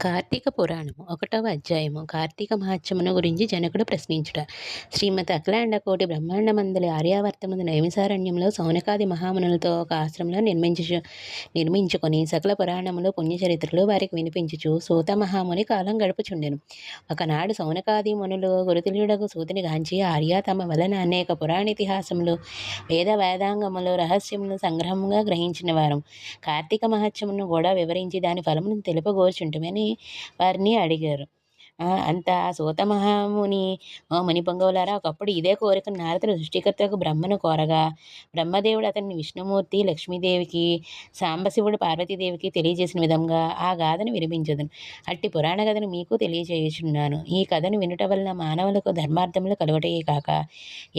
కార్తీక పురాణము 1వ అధ్యాయము కార్తీక మహాత్మ్యమును గురించి జనకుడు ప్రశ్నించుట. శ్రీమతి అఖిలాండ కోటి బ్రహ్మాండమందలి ఆర్యావర్తమున నైమిసారణ్యంలో సౌనకాది మహామునులతో ఒక ఆశ్రమంలో నిర్మించుకొని సకల పురాణములు పుణ్యచరిత్రలు వారికి వినిపించుచు సూత మహాముని కాలం గడుపుచుండెను. ఒకనాడు సౌనకాది మునులు గురుతుల్యుడకు సూతుని గాంచి ఆర్య తమ వలన అనేక పురాణితిహాసములు వేదాంగములు రహస్యములు సంగ్రహముగా గ్రహించిన వారం కార్తీక మహాత్మ్యమును కూడా వివరించి దాని ఫలమును తెలుపగోర్చుంటుమని వారిని అడిగారు. అంత సూత మహాముని ముని పొంగవులారా, ఒకప్పుడు ఇదే కోరిక నారదుడు సృష్టికర్తకు బ్రహ్మను కోరగా బ్రహ్మదేవుడు అతన్ని విష్ణుమూర్తి లక్ష్మీదేవికి సాంబశివుడు పార్వతీదేవికి తెలియజేసిన విధంగా ఆ గాథను వినిపించదును. అట్టి పురాణ కథను మీకు తెలియజేయుచున్నాను. ఈ కథను వినుట వలన మానవులకు ధర్మార్థములు కలుగుటయే కాక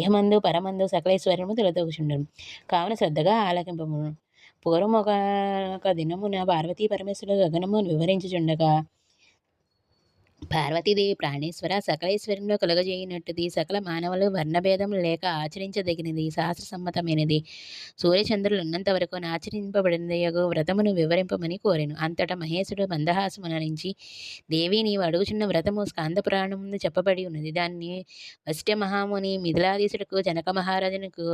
ఇహమందు పరమందు సకలైశ్వర్యము తొలతూగుచుండును. కావున శ్రద్ధగా ఆలకింపము. పూర్వం ఒక దినమున పార్వతీ పరమేశ్వరుడు గగనమును వివరించుచుండగా పార్వతీదేవి ప్రాణేశ్వర సకలైశ్వర్యంలో కలుగజేయనట్టుది సకల మానవులు వర్ణభేదములు లేక ఆచరించదగినది శాస్త్రసమ్మతమైనది సూర్యచంద్రులు ఉన్నంత వరకు ఆచరింపబడినయగు వ్రతమును వివరింపమని కోరెను. అంతటా మహేశుడు మందహాసమునరించి, దేవి నీవు అడుగుచున్న వ్రతము స్కాంద పురాణం ముందు చెప్పబడి ఉన్నది. దాన్ని వశిష్ఠ మహాముని మిథిలాధీశుడుకు జనక మహారాజునకు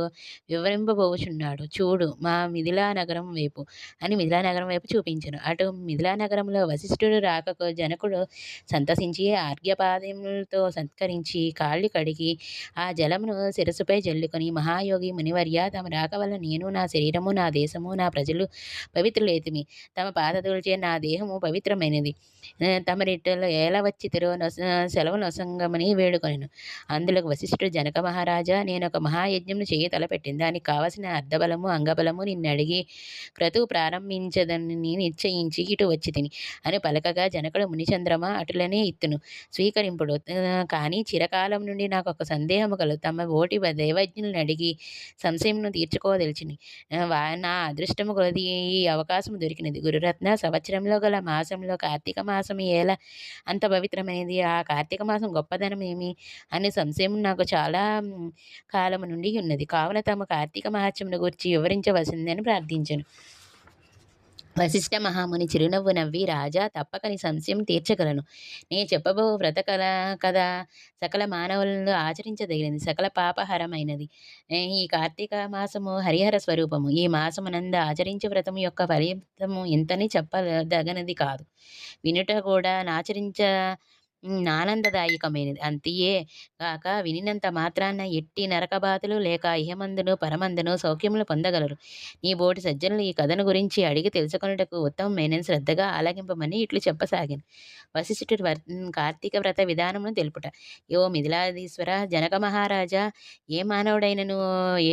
వివరింపబోచున్నాడు. చూడు మా మిథిలా నగరం వైపు అని మిథిలా నగరం వైపు చూపించను. అటు మిథిలా నగరంలో వశిష్ఠుడు రాకకు జనకుడు సంతసించి ఆర్ఘ్యపాదములతో సత్కరించి కాళ్ళు కడిగి ఆ జలమును శిరస్సుపై జల్లుకొని, మహాయోగి మునివర్య, తమ రాక వల్ల నేను, నా శరీరము, నా దేశము, నా ప్రజలు పవిత్రులైతిమి. తమ పాదతులచే నా దేహము పవిత్రమైనది. తమరిట్టలో ఏల వచ్చి సెలవు నొసంగమని వేడుకొనెను. అందులోకి వశిష్ఠుడు, జనక మహారాజా, నేను ఒక మహాయజ్ఞమును చేయ తలపెట్టింది. దానికి కావలసిన అర్ధబలము అంగబలము నిన్ను అడిగి క్రతువు ప్రారంభించదని నిశ్చయించి ఇటు వచ్చి తిని అని పలకగా, జనకుడు, మునిచంద్రమ అటులనే ఇత్తును స్వీకరింపుడు. కానీ చిరకాలం నుండి నాకు ఒక సందేహము కలదు. తమ ఓటి దైవజ్ఞులను అడిగి సంశయమును తీర్చుకోదలిచిని. నా అదృష్టము కొలది ఈ అవకాశం దొరికినది. గురురత్న, సంవత్సరంలో గల మాసంలో కార్తీక మాసం ఎలా అంత పవిత్రమైనది? ఆ కార్తీక మాసం గొప్పదనం ఏమి అనే సంశయం నాకు చాలా కాలము నుండి ఉన్నది. కావున తమ కార్తీక మహాత్మ్యమును గురించి వివరించవలసిందని ప్రార్థించను. వశిష్ఠ మహాముని చిరునవ్వు నవ్వి, రాజా, తప్పక నీ సంశయం తీర్చగలను. నే చెప్పబో వ్రత కదా సకల మానవులను ఆచరించదగినది, సకల పాపహరమైనది. ఈ కార్తీక మాసము హరిహర స్వరూపము. ఈ మాసమునంద ఆచరించే వ్రతము యొక్క ఫలితము ఎంతని చెప్పదగనది కాదు. వినుట కూడా ఆనందదాయకమైనది. అంతియే కాక వినినంత మాత్రాన ఎట్టి నరకబాధలు లేక ఇహమందును పరమందును సౌఖ్యములు పొందగలరు. నీ బోటి సజ్జనులు ఈ కథను గురించి అడిగి తెలుసుకొనుటకు ఉత్తమమైన శ్రద్ధగా ఆలకింపమని ఇట్లు చెప్పసాగాను. వశిష్ఠుడు కార్తీక వ్రత విధానమును తెలుపుట. యో మిథిలాధీశ్వర, జనక మహారాజా, ఏ మానవుడైనను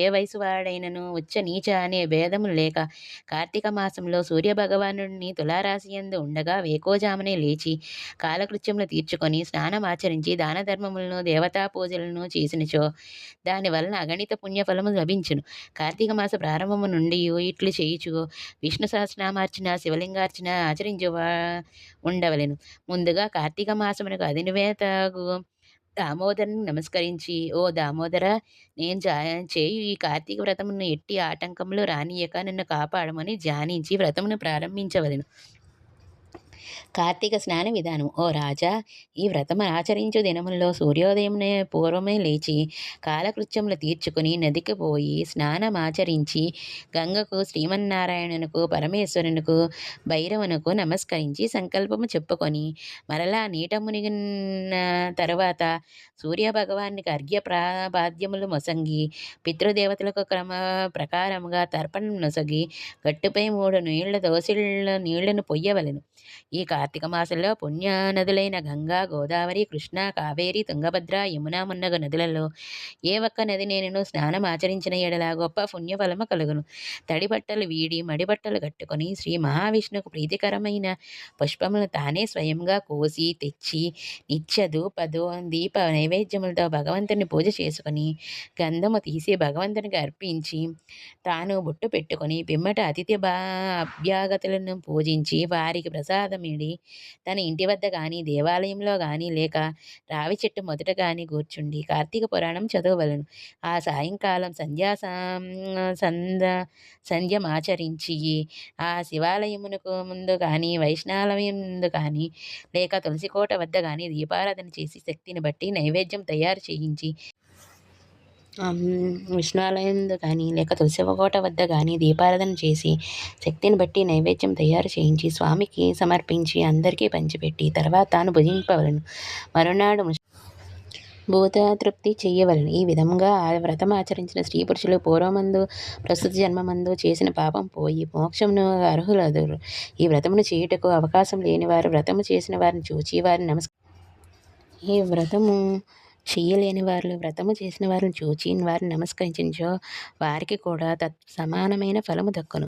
ఏ వయసు వాడైనను ఉచ్చ నీచ అనే భేదము లేక కార్తీక మాసంలో సూర్యభగవానుడిని తులారాశియందు ఉండగా వేకోజామునే లేచి కాలకృత్యములు తీర్చుకొని స్నానం ఆచరించి దాన ధర్మములను దేవతా పూజలను చేసినచో దాని వలన అగణిత పుణ్యఫలము లభించును. కార్తీక మాస ప్రారంభము నుండి ఇట్లు చేయుచు విష్ణు సహస్రనామార్చన శివలింగార్చన ఆచరించు ఉండవలెను. ముందుగా కార్తీక మాసమునకు అధినివేతగు దామోదరుని నమస్కరించి, ఓ దామోదర, నేను చేయు ఈ కార్తీక వ్రతమును ఎట్టి ఆటంకములు రానియక నన్ను కాపాడమని ధ్యానించి వ్రతమును ప్రారంభించవలెను. కార్తీక స్నాన విధానం. ఓ రాజా, ఈ వ్రతము ఆచరించు దినముల్లో సూర్యోదయమునే పూర్వమే లేచి కాలకృత్యములు తీర్చుకుని నదికి పోయి స్నానమాచరించి గంగకు, శ్రీమన్నారాయణునకు, పరమేశ్వరునకు, భైరవునకు నమస్కరించి సంకల్పము చెప్పుకొని మరలా నీట మునిగిన తరువాత సూర్యభగవానికి అర్ఘ్యప్రాపాద్యములు మొసంగి పితృదేవతలకు క్రమ ప్రకారముగా తర్పణం నొసగి గట్టుపై 3 నీళ్ల దోసిళ్ల నీళ్లను పొయ్యవలెను. ఈ కార్తీక మాసంలో పుణ్య నదులైన గంగా, గోదావరి, కృష్ణ, కావేరి, తుంగభద్ర, యమున మున్నగు నదులలో ఏ ఒక్క నది నేను స్నానం ఆచరించిన ఎడల గొప్ప పుణ్యఫలము కలుగును. తడి బట్టలు వీడి మడి బట్టలు కట్టుకొని శ్రీ మహావిష్ణుకు ప్రీతికరమైన పుష్పములు తానే స్వయంగా కోసి తెచ్చి నిత్య దీప నైవేద్యములతో భగవంతుని పూజ చేసుకొని గంధము తీసి భగవంతునికి అర్పించి తాను బొట్టు పెట్టుకొని పిమ్మట అతిథి అభ్యాగతులను పూజించి వారికి ప్రసాదం నీడి తన ఇంటి వద్ద గాని, దేవాలయంలో గాని, లేక రావి చెట్టు మొదట గాని కూర్చుండి కార్తీక పురాణం చదవవలెను. ఆ సాయంకాలం సంధ్యమాచరించి ఆ శివాలయమునకు ముందు గాని, వైష్ణాలయం ముందు గాని, లేక తులసికోట వద్ద గాని దీపారాధన చేసి శక్తిని బట్టి నైవేద్యం తయారు చేయించి విష్ణాలయందు కానీ లేక తులసికోట వద్ద కానీ దీపారాధన చేసి శక్తిని బట్టి నైవేద్యం తయారు చేయించి స్వామికి సమర్పించి అందరికీ పంచిపెట్టి తర్వాత తాను భుజింపవలను. మరునాడు భూతతృప్తి చెయ్యవలెను. ఈ విధంగా ఆ వ్రతం ఆచరించిన స్త్రీ పురుషులు పూర్వమందు ప్రస్తుత జన్మమందు చేసిన పాపం పోయి మోక్షమును అర్హులగుదురు. ఈ వ్రతమును చేయుటకు అవకాశం లేనివారు వ్రతము చేసిన వారిని చూచి వారిని ఈ వ్రతము చెయ్యలేని వారు వ్రతము చేసిన వారిని చూచి వారిని నమస్కరించినచో వారికి కూడా సమానమైన ఫలము దక్కును.